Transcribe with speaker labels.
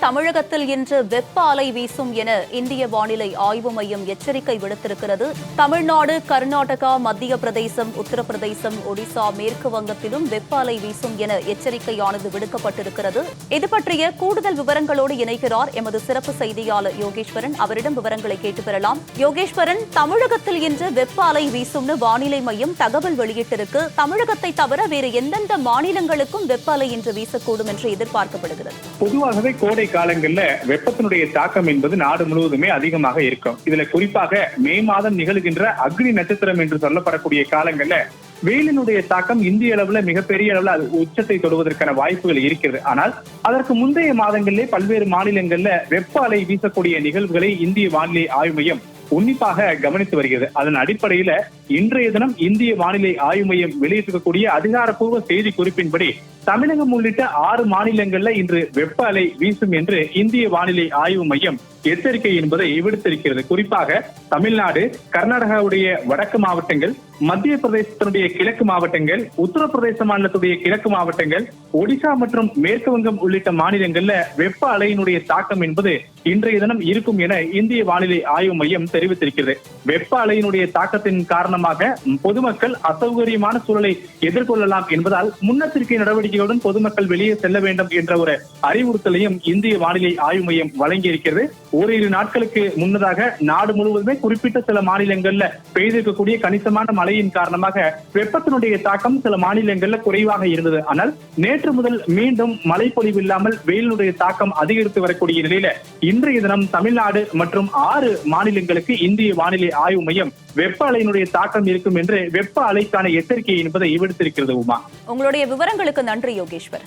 Speaker 1: தமிழகத்தில் இன்று வெப்ப அலை வீசும் என இந்திய வானிலை ஆய்வு மையம் எச்சரிக்கை விடுத்திருக்கிறது. தமிழ்நாடு, கர்நாடகா, மத்திய பிரதேசம், உத்தரப்பிரதேசம், ஒடிசா, மேற்கு வங்கத்திலும் வெப்ப அலை வீசும் என எச்சரிக்கையானது விடுக்கப்பட்டிருக்கிறது. இது பற்றிய கூடுதல் விவரங்களோடு இணைகிறார் எமது சிறப்பு செய்தியாளர் யோகேஸ்வரன். அவரிடம் விவரங்களை கேட்டு பெறலாம். யோகேஸ்வரன், தமிழகத்தில் இன்று வெப்ப அலை வீசும்னு வானிலை மையம் தகவல் வெளியிட்டிருக்கு. தமிழகத்தை தவிர வேறு எந்தெந்த மாநிலங்களுக்கும் வெப்ப அலை இன்று வீசக்கூடும் என்று எதிர்பார்க்கப்படுகிறது?
Speaker 2: பொதுவாகவே கோடை காலங்கள்ல வெப்பத்தினுடைய தாக்கம் என்பது நாடு முழுவதுமே அதிகமாக இருக்கும். இதுல குறிப்பாக மே மாதம் நிகழ்கின்ற அக்னி நட்சத்திரம் என்று சொல்லப்படக்கூடிய காலங்கள்ல வெயிலினுடைய தாக்கம் இந்திய அளவுல மிகப்பெரிய அளவுல அது உச்சத்தை தொடுவதற்கான வாய்ப்புகள் இருக்கிறது. ஆனால் அதற்கு முந்தைய மாதங்களிலே பல்வேறு மாநிலங்கள்ல வெப்ப அலை வீசக்கூடிய நிகழ்வுகளை இந்திய வானிலை ஆய்வு மையம் உன்னிப்பாக கவனித்து வருகிறது. அதன் அடிப்படையில இன்றைய தினம் இந்திய வானிலை ஆய்வு மையம் வெளியிட்டிருக்கக்கூடிய அதிகாரப்பூர்வ செய்தி குறிப்பின்படி தமிழகம் உள்ளிட்ட 6 மாநிலங்கள்ல இன்று வெப்ப அலை வீசும் என்று இந்திய வானிலை ஆய்வு மையம் எச்சரிக்கை என்பதை விடுத்திருக்கிறது. குறிப்பாக தமிழ்நாடு, கர்நாடகாவுடைய வடக்கு மாவட்டங்கள், மத்திய பிரதேசத்தினுடைய கிழக்கு மாவட்டங்கள், உத்தரப்பிரதேச மாநிலத்துடைய கிழக்கு மாவட்டங்கள், ஒடிசா மற்றும் மேற்கு வங்கம் உள்ளிட்ட மாநிலங்கள்ல வெப்ப அலையினுடைய தாக்கம் என்பது இன்றைய தினம் இருக்கும் என இந்திய வானிலை ஆய்வு மையம் தெரிவித்திருக்கிறது. வெப்ப அலையினுடைய தாக்கத்தின் காரணமாக பொதுமக்கள் அசௌகரியமான சூழலை எதிர்கொள்ளலாம் என்பதால் முன்னெச்சரிக்கை நடவடிக்கைகளுடன் பொதுமக்கள் வெளியே செல்ல வேண்டும் என்ற ஒரு அறிவுறுத்தலையும் இந்திய வானிலை ஆய்வு மையம் வழங்கியிருக்கிறது. ஓரிரு நாட்களுக்கு முன்னதாக நாடு முழுவதுமே குறிப்பிட்ட சில மாநிலங்கள்ல பெய்திருக்கக்கூடிய கணிசமான மழையின் காரணமாக வெப்பத்தினுடைய தாக்கம் சில மாநிலங்கள்ல குறைவாக இருந்தது. ஆனால் நேற்று முதல் மீண்டும் மழை பொழிவு இல்லாமல் வெயிலுடைய தாக்கம் அதிகரித்து வரக்கூடிய நிலையில இன்றைய தினம் தமிழ்நாடு மற்றும் 6 மாநிலங்களுக்கு இந்திய வானிலை ஆய்வு மையம் வெப்ப அலையினுடைய தாக்கம் இருக்கும் என்று வெப்ப அலைக்கான எச்சரிக்கை என்பதை விடுத்திருக்கிறது. உமா,
Speaker 1: உங்களுடைய விவரங்களுக்கு நன்றி யோகேஸ்வர்.